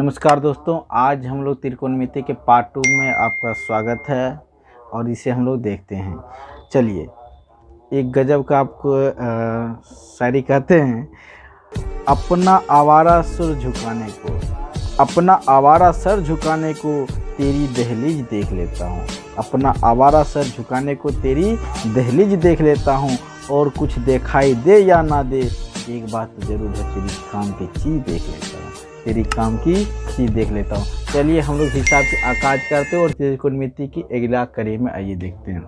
नमस्कार दोस्तों, आज हम लोग त्रिकोणमिति के पार्ट 2 में आपका स्वागत है और इसे हम लोग देखते हैं। चलिए, एक गजब का आपको शायरी कहते हैं। अपना आवारा सर झुकाने को तेरी दहलीज देख लेता हूँ। अपना आवारा सर झुकाने को तेरी दहलीज देख लेता हूँ, और कुछ दिखाई दे या ना दे, एक बात तो जरूर है, तेरी काम की चीज़ देख लेता हूँ। चलिए हम लोग हिसाब से आगाज करते हैं और त्रिकोणमिति की अगला कड़ी में आइए देखते हैं।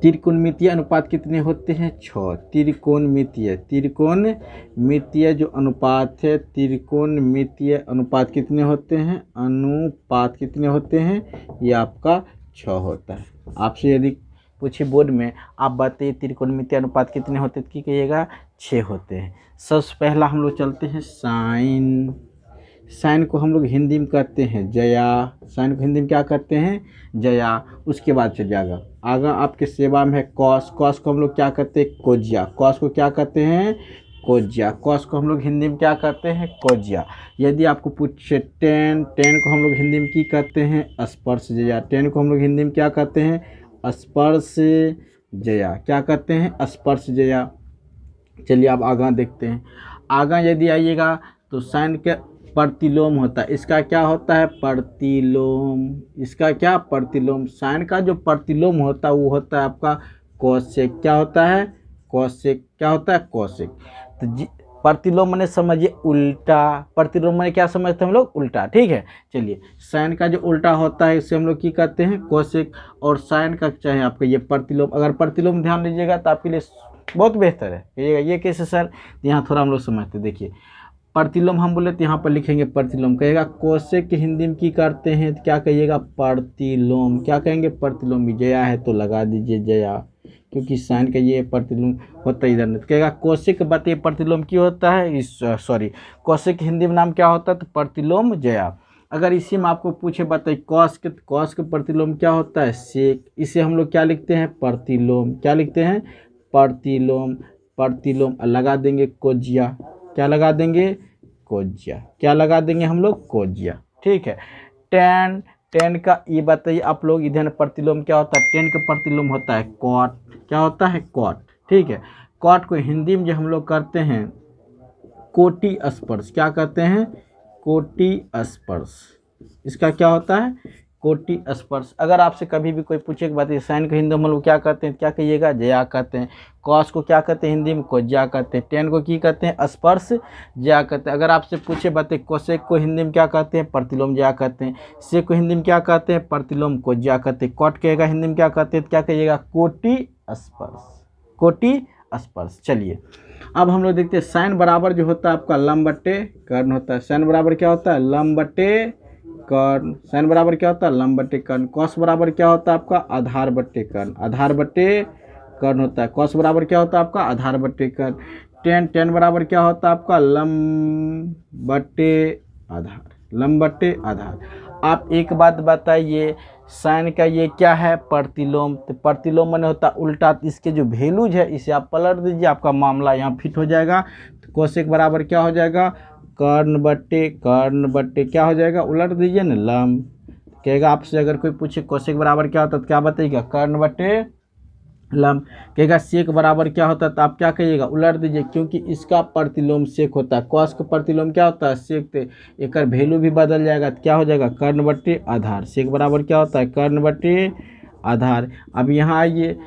त्रिकोणमितीय अनुपात कितने होते हैं? 6। त्रिकोणमितीय जो अनुपात है, त्रिकोणमितीय अनुपात कितने होते हैं? अनुपात कितने होते हैं? ये आपका 6 होता है। आपसे यदि पूछे बोर्ड में, आप बताइए त्रिकोणमितीय अनुपात कितने होते हैं? कहिएगा 6 होते हैं। सबसे पहला हम लोग चलते हैं साइन। साइन को हम लोग हिंदी में कहते हैं जया। साइन को हिंदी में क्या कहते हैं? जया। उसके बाद चल जाएगा आगा आपके सेवा में है कॉस। कॉस को हम लोग क्या कहते हैं? कोजिया। कॉस को क्या कहते हैं? कोजिया। कॉस को हम लोग हिंदी में क्या कहते हैं? कोजिया। यदि आपको पूछे टेन, टेन को हम लोग हिंदी में की कहते हैं? स्पर्श जया। टेन को हम लोग हिंदी में क्या कहते हैं? स्पर्श जया। क्या कहते हैं? स्पर्श जया। चलिए आप आगा देखते हैं। आगा यदि आइएगा तो साइन के प्रतिलोम होता है। इसका क्या होता है? प्रतिलोम। इसका क्या? प्रतिलोम। साइन का जो प्रतिलोम होता है वो होता है आपका कोसेक। क्या होता है? कोसेक। क्या होता है? कोसेक। तो प्रतिलोम मैंने समझिए उल्टा। प्रतिलोम मैंने क्या समझते हैं हम लोग? उल्टा। ठीक है। चलिए, साइन का जो उल्टा होता है इसे हम लोग की कहते हैं? कोसेक। और साइन का चाहे आपका ये प्रतिलोम। अगर प्रतिलोम ध्यान दीजिएगा तो आपके लिए बहुत बेहतर है। कहिएगा ये कैसे सर? यहाँ थोड़ा हम लोग समझते। देखिए, प्रतिलोम हम बोले तो यहाँ पर लिखेंगे प्रतिलोम। कहेगा कोसेक की हिंदी में की करते हैं तो क्या कहिएगा? प्रतिलोम। क्या कहेंगे? प्रतिलोम। जया है तो लगा दीजिए जया, क्योंकि साइन का ये प्रतिलोम होता है इधर नहीं। तो कहेगा कोसेक बताइए प्रतिलोम की होता है? कोसेक की हिंदी में नाम क्या होता है? तो प्रतिलोम जया। अगर इसी में आपको पूछे बताइए कॉस के प्रतिलोम क्या होता है? सेक। इसे हम लोग क्या लिखते हैं? प्रतिलोम। क्या लिखते हैं? प्रतिलोम। प्रतिलोम लगा देंगे कोजिया। क्या लगा देंगे? कोजिया। क्या लगा देंगे हम लोग? कोजिया। ठीक है। टेन, टेन का ये बताइए आप लोग इधर प्रतिलोम क्या होता है? टेन का प्रतिलोम होता है कॉट। क्या होता है? कॉट। ठीक है। कॉट को हिंदी में जो हम लोग करते हैं कोटि स्पर्श। क्या कहते हैं? कोटि स्पर्श। इसका क्या होता है? कोटि स्पर्श। अगर आपसे कभी भी कोई पूछे कि बात साइन को हिंदी में हम लोग क्या कहते हैं? क्या कहिएगा? जया कहते हैं। कॉस को क्या कहते हैं हिंदी में? कोजिया कहते हैं। टेन को की कहते हैं? स्पर्श जया कहते हैं। अगर आपसे पूछे बात कोसेक को हिंदी में क्या कहते हैं? प्रतिलोम जया कहते हैं। सेक को हिंदी में क्या कहते हैं? प्रतिलोम कोजिया कहते हैं। कॉट कहेगा हिंदी में क्या कहते हैं? क्या कहिएगा? कोटि स्पर्श। कोटि स्पर्श। चलिए, अब हम लोग देखते हैं साइन बराबर जो होता है आपका लंब बट्टे कर्ण होता है। साइन बराबर क्या होता है? लंब बट्टे कर्ण। साइन बराबर क्या होता है? लंब बट्टे कर्ण। कॉस बराबर क्या होता है आपका? आधार बट्टे कर्ण। आधार बट्टे कर्ण होता है। कॉस बराबर क्या होता है आपका? आधार बट्टे कर्ण। टेन, टेन बराबर क्या होता है आपका? लंब बट्टे आधार। लंब बट्टे आधार। आप एक बात बताइए, साइन का ये क्या है? प्रतिलोम। तो प्रतिलोम माने होता है उल्टा। इसके जो वैल्यूज है इसे आप पलट दीजिए, आपका मामला यहाँ फिट हो जाएगा। तो कोसेक बराबर क्या हो जाएगा? कर्ण बट्टे क्या हो जाएगा? उलट दीजिए ना, लंब। कहेगा आपसे अगर कोई पूछे कोसेक बराबर क्या होता है तो क्या बताइएगा? कर्ण बट्टे लंब। कहेगा सेक बराबर क्या होता है तो आप क्या कहिएगा? उलट दीजिए, क्योंकि इसका प्रतिलोम सेक होता है। कॉस का प्रतिलोम क्या होता है? सेक। तो एक वैल्यू भी बदल जाएगा तो क्या हो जाएगा? कर्ण बट्टे आधार। सेक बराबर क्या होता है? कर्ण बट्टे आधार। अब यहाँ आइए,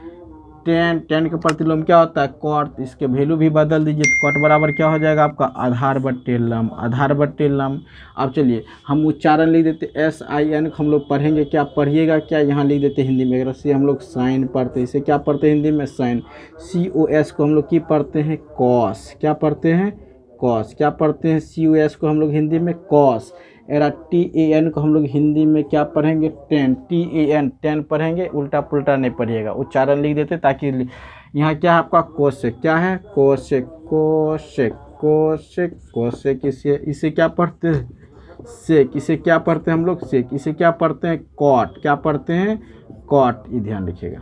टेन, टेन का प्रतिलोम क्या होता है? कॉट। इसके वैल्यू भी बदल दीजिए तो कॉट बराबर क्या हो जाएगा आपका? आधार बट्टे लंब। आधार बट्टे लंब। अब चलिए हम उच्चारण लिख देते SIN को हम लोग पढ़ेंगे। क्या पढ़िएगा? क्या यहाँ लिख देते हिंदी में? अगर से हम लोग साइन पढ़ते हैं, इसे क्या पढ़ते हैं हिंदी में? साइन। COS को हम लोग की पढ़ते हैं? कॉस। क्या पढ़ते हैं? कॉस। क्या पढ़ते हैं? COS को हम लोग हिंदी में? कॉस। TAN को हम लोग हिंदी में क्या पढ़ेंगे? टेन। TAN, टेन पढ़ेंगे, उल्टा पुल्टा नहीं पढ़िएगा। उच्चारण लिख देते ताकि यहाँ क्या है आपका? कोसेक। क्या है? कोसेक। कोसेक। कोसेक। कोसेक। इसे क्या पढ़ते हैं? सेक। इसे क्या पढ़ते हैं हम लोग? सेक। इसे क्या पढ़ते हैं? कॉट। क्या पढ़ते हैं? कॉट। ये ध्यान रखिएगा।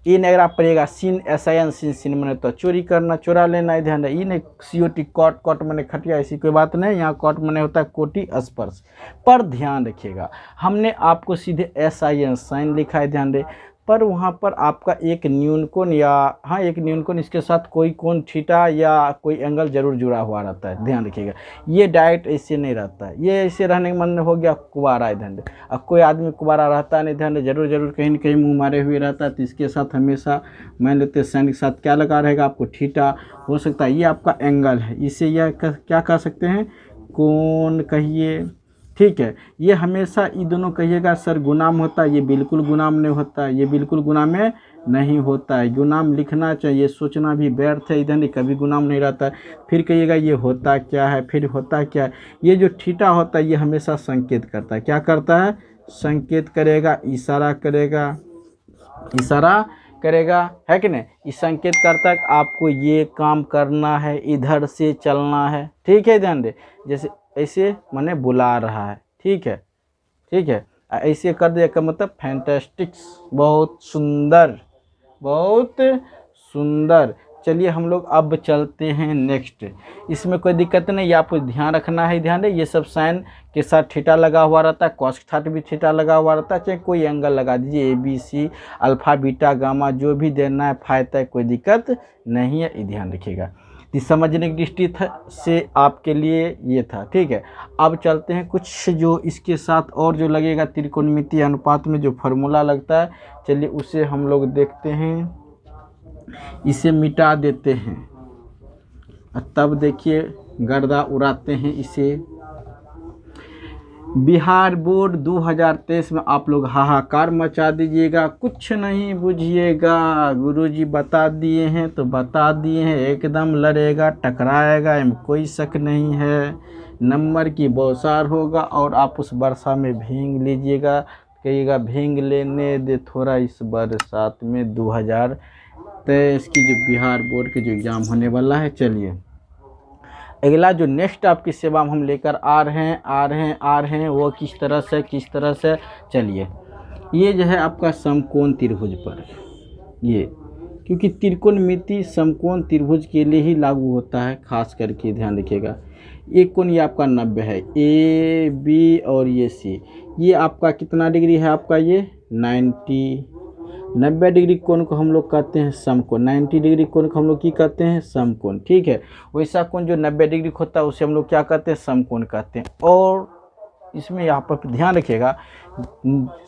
इन अगर आप पढ़िएगा सिन SIN सिन सिन मैंने तो चोरी करना, चोरा लेना, है ध्यान रहे। इन COT कॉट, कॉट मैंने खटिया, ऐसी कोई बात नहीं। यहाँ कॉट मैंने होता है कोटि स्पर्श। पर ध्यान रखिएगा, हमने आपको सीधे SIN साइन लिखा है, ध्यान रहे। पर वहाँ पर आपका एक न्यूनकोण या हाँ एक न्यूनकोण इसके साथ कोई कोण थीटा या कोई एंगल जरूर जुड़ा हुआ रहता है, ध्यान रखिएगा। ये डायरेक्ट ऐसे नहीं रहता है, ये ऐसे रहने का मतलब हो गया कुवारा है, ध्यान रहे। अब कोई आदमी कुवारा रहता नहीं, ध्यान रहे, जरूर जरूर कहीं न कहीं मुँह मारे हुए रहता है। तो इसके साथ हमेशा मान लेते साइन के साथ क्या लगा रहेगा आपको, थीटा हो सकता है। ये आपका एंगल है, इसे यह क्या कह सकते हैं, कोण कहिए, ठीक है। ये हमेशा ये दोनों कहिएगा सर गुणाम होता है, ये बिल्कुल गुणाम नहीं होता है, ये बिल्कुल गुणाम में नहीं होता है। गुणाम लिखना चाहिए, सोचना भी व्यर्थ है, इधर नहीं, कभी गुणाम नहीं रहता है। फिर कहिएगा ये होता क्या है, फिर होता क्या है। ये जो थीटा होता है ये हमेशा संकेत करता है, क्या करता है, संकेत करेगा, इशारा करेगा, इशारा करेगा, है कि नहीं। ये संकेत करता है कि आपको ये काम करना है, इधर से चलना है, ठीक है, ध्यान दे। जैसे ऐसे मैंने बुला रहा है, ठीक है, ठीक है, ऐसे कर दिया का मतलब फैंटास्टिक्स, बहुत सुंदर, बहुत सुंदर। चलिए हम लोग अब चलते हैं नेक्स्ट। इसमें कोई दिक्कत नहीं, ये आपको ध्यान रखना है, ध्यान दे। ये सब साइन के साथ थीटा लगा हुआ रहता है, कॉस के साथ भी थीटा लगा हुआ रहता है, चाहे कोई एंगल लगा दीजिए, ABC अल्फा बीटा गामा जो भी देना है फायदा है, कोई दिक्कत नहीं है, ये ध्यान रखिएगा। तो समझने की दृष्टि से आपके लिए ये था, ठीक है। अब चलते हैं कुछ जो इसके साथ और जो लगेगा त्रिकोणमितीय अनुपात में जो फार्मूला लगता है, चलिए उसे हम लोग देखते हैं। इसे मिटा देते हैं, तब देखिए गर्दा उड़ाते हैं इसे। बिहार बोर्ड 2023 में आप लोग हाहाकार मचा दीजिएगा, कुछ नहीं बुझिएगा, गुरुजी बता दिए हैं तो बता दिए हैं, एकदम लड़ेगा टकराएगा, इनमें कोई शक नहीं है। नंबर की बौछार होगा और आप उस वर्षा में भींग लीजिएगा, कहिएगा भींग लेने दे थोड़ा इस बरसात में। 2023 की जो बिहार बोर्ड के जो एग्ज़ाम होने वाला है। चलिए अगला जो नेक्स्ट आपकी सेवा में हम लेकर आ रहे हैं वो किस तरह से चलिए ये जो है आपका समकोण त्रिभुज पर, ये क्योंकि त्रिकोणमिति समकोण त्रिभुज के लिए ही लागू होता है, खास करके ध्यान रखिएगा। एक कोण ये आपका 90 है, AB और ये C, ये आपका कितना डिग्री है आपका, ये 90 डिग्री कोण को हम लोग कहते हैं समकोण। 90 डिग्री कोण को हम लोग की कहते हैं समकोण, ठीक है। वैसा कोण जो 90 डिग्री होता है उसे हम लोग क्या कहते हैं, समकोण कहते हैं। और इसमें यहाँ पर ध्यान रखिएगा,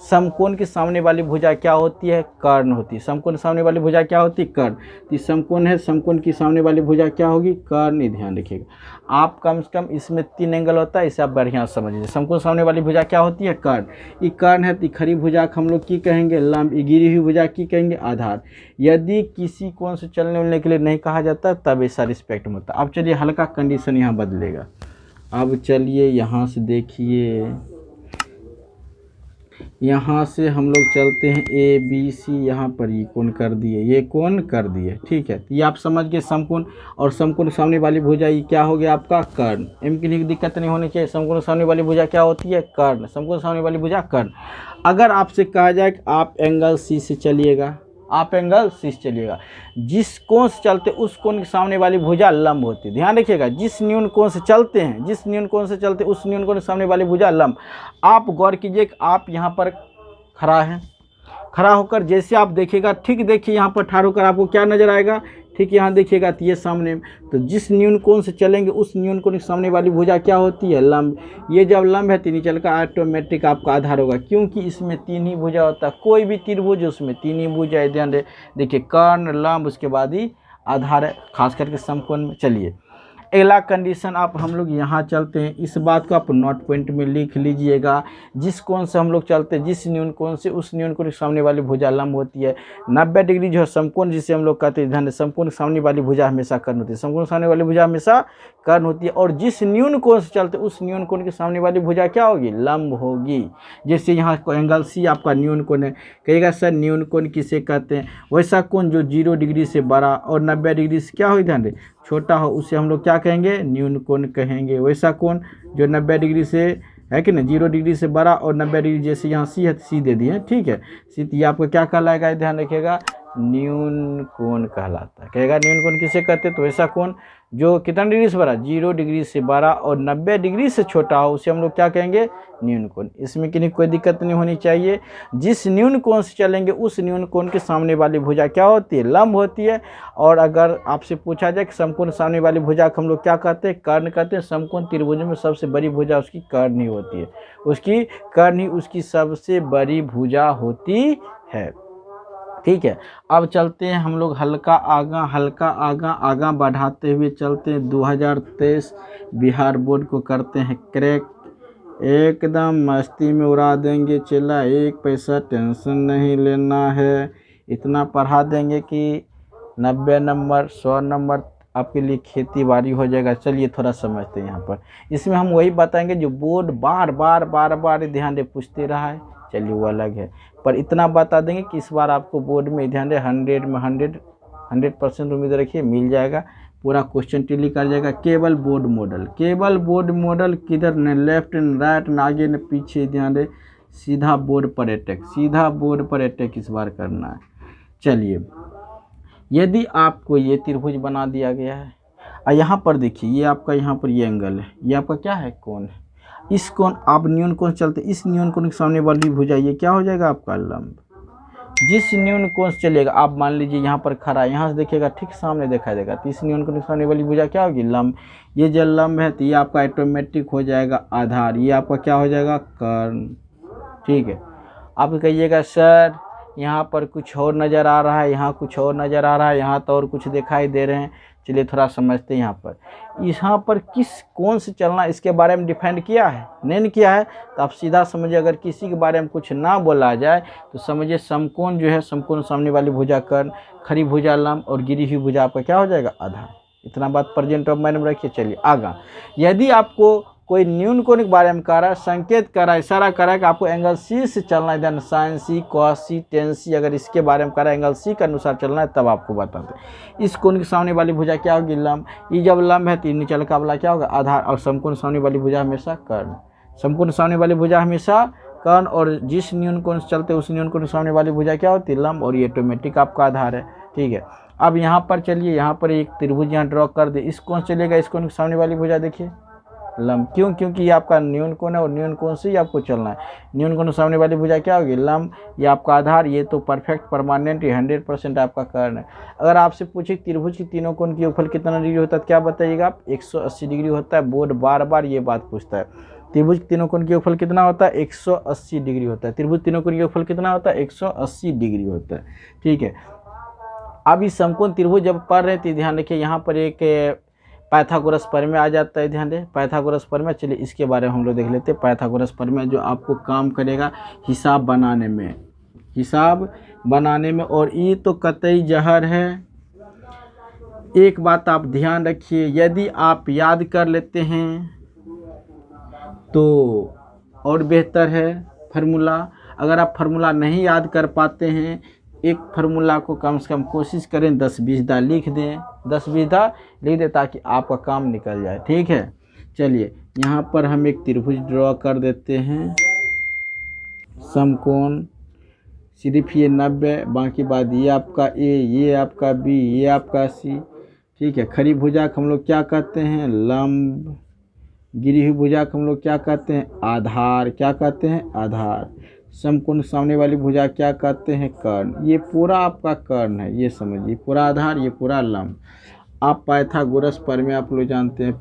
समकोण के सामने वाली भुजा क्या होती है, कर्ण होती है। समकोण के सामने वाली भुजा क्या होती है, कर्ण। तो समकोण है, समकोण की सामने वाली भुजा क्या होगी, कर्ण। ध्यान रखिएगा आप, कम से कम इसमें 3 एंगल होता है, इसे आप बढ़िया समझिए। समकोण सामने वाली भुजा क्या होती है, कर्ण। ये कर्ण है तो खड़ी भुजा को हम लोग की कहेंगे लंब, गिरी हुई भुजा की कहेंगे आधार। यदि किसी कोण से चलने उलने के लिए नहीं कहा जाता तब ऐसा रिस्पेक्ट में होता। अब चलिए हल्का कंडीशन यहाँ बदलेगा। अब चलिए यहाँ से देखिए, यहाँ से हम लोग चलते हैं ABC, यहाँ पर ये कोण कर दिए, ये कोण कर दिए, ठीक है। ये आप समझ गए समकोण। और समकोण सामने वाली भुजा ये क्या हो गया आपका, कर्ण। इनकी दिक्कत नहीं होनी चाहिए। समकोण सामने वाली भुजा क्या होती है, कर्ण। समकोण सामने वाली भुजा कर्ण। अगर आपसे कहा जाए कि आप एंगल C से चलिएगा, आप एंगल C से चलिएगा, जिस कोण से चलते उस कोण के सामने वाली भुजा लंब होती है। ध्यान रखिएगा, जिस न्यून कोण से चलते हैं, जिस न्यून कोण से चलते उस न्यून कोण के सामने वाली भुजा लंब। आप गौर कीजिए कि आप यहाँ पर खड़ा हैं, खड़ा होकर जैसे आप देखिएगा, ठीक देखिए यहाँ पर ठाड़ होकर आपको क्या नजर आएगा, ठीक यहाँ देखिएगा तो ये सामने। तो जिस न्यून कोण से चलेंगे उस न्यून कोण के सामने वाली भुजा क्या होती है, लंब। ये जब लंब है तो नीचे का ऑटोमेटिक आपका आधार होगा, क्योंकि इसमें 3 ही भुजा होता है। कोई भी त्रिभुज उसमें 3 ही भुजा है, ध्यान देखिए, कर्ण, लंब, उसके बाद ही आधार है, खास करके समकोण में। चलिए अगला कंडीशन आप हम लोग यहाँ चलते हैं, इस बात को आप नोट पॉइंट में लिख लीजिएगा। जिस कोण से हम लोग चलते हैं, जिस न्यून कोण से उस न्यून कोण के सामने वाली भुजा लंब होती है। 90 डिग्री जो है समकोण जिसे हम लोग कहते हैं, ध्यान, समकोण के सामने वाली भुजा हमेशा कर्ण होती है। समकोण सामने वाली भुजा हमेशा कर्ण होती है। और जिस न्यून कोण से चलते उस न्यून कोण के सामने वाली भुजा क्या होगी, लंब होगी। जैसे यहाँ एंगल C आपका न्यून कोण है, कहिएगा सर न्यून कोण किसे कहते हैं, वैसा कोण जो 0 डिग्री से बड़ा और 90 डिग्री से क्या हो, ध्यान दे, छोटा हो, उसे हम लोग क्या कहेंगे, न्यून कोण कहेंगे। वैसा कोण जो 90 डिग्री से है कि नहीं, 0 डिग्री से बड़ा और 90 डिग्री, जैसे यहाँ C है तो C दे दिए, ठीक है। C ये आपको क्या कहलाएगा, ध्यान रखिएगा, न्यून कोण कहलाता है। कहेगा न्यून कोण किसे कहते हैं, तो ऐसा कोण जो कितना डिग्री से बड़ा, 0 डिग्री से बड़ा और 90 डिग्री से छोटा हो उसे हम लोग क्या कहेंगे, न्यून कोण। इसमें किन्हीं कोई दिक्कत नहीं होनी चाहिए। जिस न्यून कोण से चलेंगे उस न्यून कोण के सामने वाली भुजा क्या होती है, लंब होती है। और अगर आपसे पूछा जाए कि समकोण सामने वाली भुजा को हम लोग क्या कहते हैं, कर्ण कहते हैं। समकोण त्रिभुज में सबसे बड़ी भुजा उसकी कर्ण ही होती है, उसकी कर्ण ही उसकी सबसे बड़ी भुजा होती है। ठीक है, अब चलते हैं हम लोग हल्का आगा बढ़ाते हुए चलते हैं। 2023 बिहार बोर्ड को करते हैं क्रैक, एकदम मस्ती में उड़ा देंगे चला, 1 पैसा टेंशन नहीं लेना है। इतना पढ़ा देंगे कि 90 नंबर 100 नंबर आपके लिए खेती बाड़ी हो जाएगा। चलिए थोड़ा समझते हैं यहाँ पर। इसमें हम वही बताएंगे जो बोर्ड बार बार ध्यान दे पूछते रहा है, चलिए वो अलग है, पर इतना बता देंगे कि इस बार आपको बोर्ड में ध्यान दे 100 में 100% उम्मीद रखिए मिल जाएगा। पूरा क्वेश्चन टिली कर जाएगा। केवल बोर्ड मॉडल किधर न लेफ्ट न राइट न आगे न पीछे, ध्यान दे सीधा बोर्ड पर अटैक इस बार करना है। चलिए, यदि आपको ये त्रिभुज बना दिया गया है और यहाँ पर देखिए ये आपका यहाँ पर ये एंगल है, ये आपका क्या है, कोण है। इस कोण आप न्यून कोण चलते, इस न्यून कोण के सामने वाली भुजा ये क्या हो जाएगा आपका लंब। जिस न्यून कोण से चलेगा, आप मान लीजिए यहाँ पर खड़ा है, यहाँ से देखिएगा ठीक सामने दिखाई देगा, तो इस न्यून कोण के सामने वाली भुजा क्या होगी, लंब। ये जो लंब है तो ये आपका ऑटोमेटिक हो जाएगा आधार, ये आपका क्या हो जाएगा, कर्ण। ठीक है, आप कहिएगा सर यहाँ पर कुछ और नज़र आ रहा है, यहाँ कुछ और नज़र आ रहा है, यहाँ तो और कुछ दिखाई दे रहे हैं। चलिए थोड़ा समझते हैं। यहाँ पर किस कोण से चलना इसके बारे में डिफाइन किया है, नहीं किया है, तो आप सीधा समझिए। अगर किसी के बारे में कुछ ना बोला जाए तो समझिए समकोण जो है, समकोण सामने वाली भुजा कर्ण, खड़ी भुजा लंब और गिरी हुई भुजा आपका क्या हो जाएगा, आधार। इतना बात प्रेजेंट ऑफ माइंड में रखिए। चलिए आगा, यदि आपको कोई न्यून कोण के बारे में कह रहा है, संकेत कर रहा है, इशारा कर रहा है कि आपको एंगल सी से चलना है, देन साइन सी, कॉस सी, टेन सी, अगर इसके बारे में कह रहा है एंगल सी के अनुसार चलना है, तब आपको बताते हैं। इस कोण के सामने वाली भुजा क्या होगी, लंब। ये जब लंब है तो नीचे का वाला क्या होगा, आधार। और समकोण सामने वाली भुजा हमेशा कर्ण, समकोण सामने वाली भुजा हमेशा कर्ण। और जिस न्यून कोण से चलते उस न्यून कोण सामने वाली भुजा क्या होती है, लंब। और ये ऑटोमेटिक आपका आधार है। ठीक है, अब यहाँ पर चलिए, यहाँ पर एक त्रिभुज यहाँ ड्रॉ कर दे। इस कोण चलेगा, इस कोण के सामने वाली भुजा देखिए लंब। क्यों, क्योंकि ये आपका न्यून कोण है और न्यून कोण से ही आपको चलना है। न्यून कोण सामने वाली भुजा क्या होगी, लंब। ये आपका आधार, ये तो परफेक्ट परमानेंट 100% आपका कर्ण है। अगर आपसे पूछे त्रिभुज की तीनों कोण की योगफल कितना डिग्री होता है, क्या बताइएगा आप, 180 डिग्री होता है। बोर्ड बार ये बात पूछता है। त्रिभुज के तीनों कोण की योगफल कितना होता है, 180 डिग्री होता है। त्रिभुज तीनों कोण की योगफल कितना होता है, 180 डिग्री होता है। ठीक है, अब इस समकोण त्रिभुज जब पढ़ रहे थे, ध्यान रखिए यहाँ पर एक पाइथागोरस प्रमेय आ जाता है, ध्यान दें पाइथागोरस प्रमेय। चलिए इसके बारे में हम लोग देख लेते हैं। पाइथागोरस प्रमेय जो आपको काम करेगा हिसाब बनाने में, और ये तो कतई जहर है। एक बात आप ध्यान रखिए, यदि आप याद कर लेते हैं तो और बेहतर है फार्मूला। अगर आप फार्मूला नहीं याद कर पाते हैं, एक फार्मूला को कम से कम कोशिश करें 10-20 दा लिख दें, 10-20 दा लिख दें ताकि आपका काम निकल जाए। ठीक है, चलिए यहाँ पर हम एक त्रिभुज ड्रॉ कर देते हैं। समकोण सिर्फ ये 90, बाकी बात ये आपका ए, ये आपका बी, ये आपका सी। ठीक है, खड़ी भुजा को हम लोग क्या कहते हैं, लंब। गिरी हुई भुजा को हम लोग क्या कहते हैं, आधार। क्या कहते हैं, आधार। समकोण सामने वाली भुजा क्या कहते हैं, कर्ण। ये पूरा आपका कर्ण है, ये समझिए, पूरा आधार, ये पूरा लंब। आप पाइथागोरस प्रमेय आप लोग जानते हैं,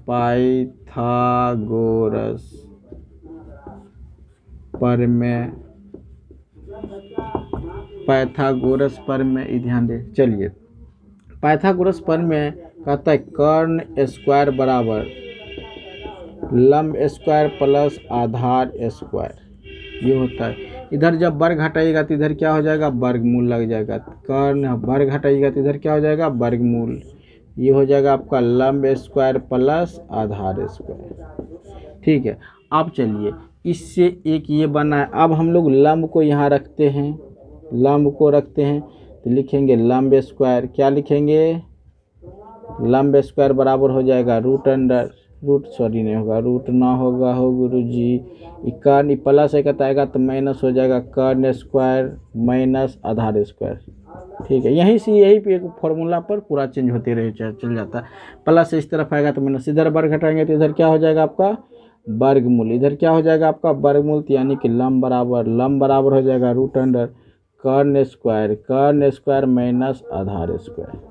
पाइथागोरस प्रमेय ध्यान दे। चलिए, पाइथागोरस प्रमेय कहता है कर्ण स्क्वायर बराबर लंब स्क्वायर प्लस आधार स्क्वायर, ये होता है। इधर जब वर्ग हटाइएगा तो इधर क्या हो जाएगा, वर्गमूल लग जाएगा। कर्ण वर्ग हटाइएगा तो इधर क्या हो जाएगा, वर्गमूल। ये हो जाएगा आपका लंब स्क्वायर प्लस आधार स्क्वायर। ठीक है, अब चलिए इससे एक ये बना है। अब हम लोग लंब को यहाँ रखते हैं, तो लिखेंगे लंब स्क्वायर। क्या लिखेंगे, लंब स्क्वायर बराबर हो जाएगा रूट ना होगा हो गुरुजी, कर्ण प्लस एक आएगा तो माइनस हो जाएगा, कर्ण स्क्वायर माइनस आधार स्क्वायर। ठीक है, यहीं से यही पे एक फॉर्मूला पर पूरा चेंज होते रहे चल जाता है। प्लस इस तरफ आएगा तो माइनस, इधर वर्ग घटाएंगे तो इधर क्या हो जाएगा आपका वर्गमूल, इधर क्या हो जाएगा आपका वर्गमूल, यानी कि लंब बराबर हो जाएगा रूट अंडर कर्ण स्क्वायर माइनस आधार स्क्वायर।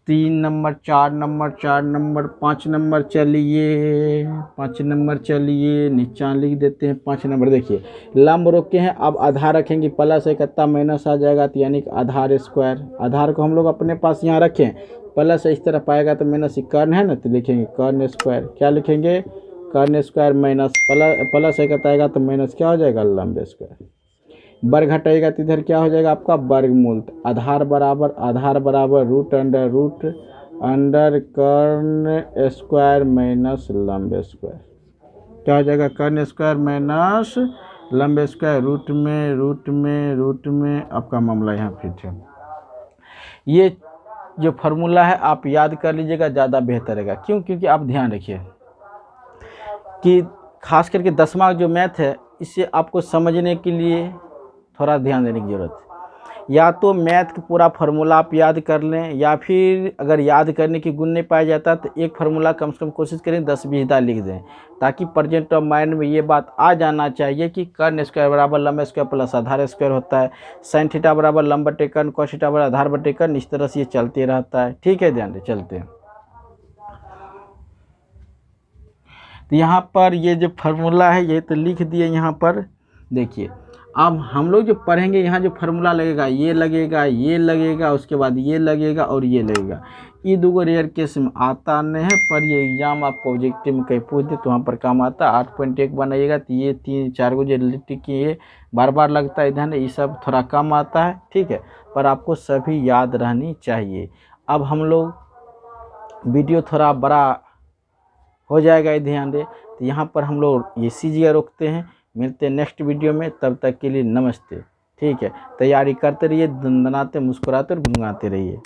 3 नंबर 4 नंबर 5 नंबर, चलिए 5 नंबर, चलिए नीचा लिख देते हैं 5 नंबर। देखिए लंब रोके हैं, अब आधार रखेंगे, प्लस एक कत्ता माइनस आ जाएगा तो यानी कि आधार स्क्वायर। आधार को हम लोग अपने पास यहाँ रखें, प्लस इस तरफ आएगा तो माइनस कर्ण है ना, तो लिखेंगे कर्ण स्क्वायर। क्या लिखेंगे कर्ण स्क्वायर माइनस प्लस एक कत्ता आएगा तो माइनस क्या हो जाएगा लंब स्क्वायर। वर्ग घटाएगा तो इधर क्या हो जाएगा आपका वर्गमूल। आधार बराबर रूट अंडर कर्ण स्क्वायर माइनस लंब स्क्वायर। क्या हो जाएगा कर्ण स्क्वायर माइनस लंब स्क्वायर, रूट में आपका मामला यहाँ फिट है। ये जो फार्मूला है आप याद कर लीजिएगा, ज़्यादा बेहतर रहेगा। क्यों? क्योंकि आप ध्यान रखिए कि खास करके 10वां जो मैथ है, इसे आपको समझने के लिए थोड़ा ध्यान देने की ज़रूरत है। या तो मैथ का पूरा फार्मूला आप याद कर लें, या फिर अगर याद करने की गुण नहीं पाया जाता तो एक फार्मूला कम से कम कोशिश करें 10-20 बार लिख दें, ताकि प्रेजेंट ऑफ माइंड में ये बात आ जाना चाहिए कि कर्ण स्क्वायर बराबर लंब स्क्वायर प्लस आधार स्क्वायर होता है, साइन थीटा बराबर लंब बटे कर्ण, कॉस थीटा बराबर आधार बटे कर्ण। इस तरह से ये चलते रहता है। ठीक है, ध्यान दें, चलते हैं। तो यहाँ पर ये जो फार्मूला है ये तो लिख दिए यहाँ पर। देखिए अब हम लोग जो पढ़ेंगे यहाँ जो फार्मूला लगेगा, ये लगेगा, उसके बाद ये लगेगा और ये लगेगा। ये दो रेयर केस में आता नहीं है, पर ये एग्जाम आपको ऑब्जेक्टिव में कहीं पूछ दे तो वहाँ पर काम आता है। 8.1 बनाइएगा तो ये 3-4 गो जो रिलेटिव की ये बार लगता है इधर, ये सब थोड़ा कम आता है। ठीक है, पर आपको सभी याद रहनी चाहिए। अब हम लोग वीडियो थोड़ा बड़ा हो जाएगा, ये ध्यान दे। तो यहाँ पर हम लोग ये सीजिए रोकते हैं, मिलते हैं नेक्स्ट वीडियो में। तब तक के लिए नमस्ते। ठीक है, तैयारी करते रहिए, दंदनाते मुस्कुराते और गुनगुनाते रहिए।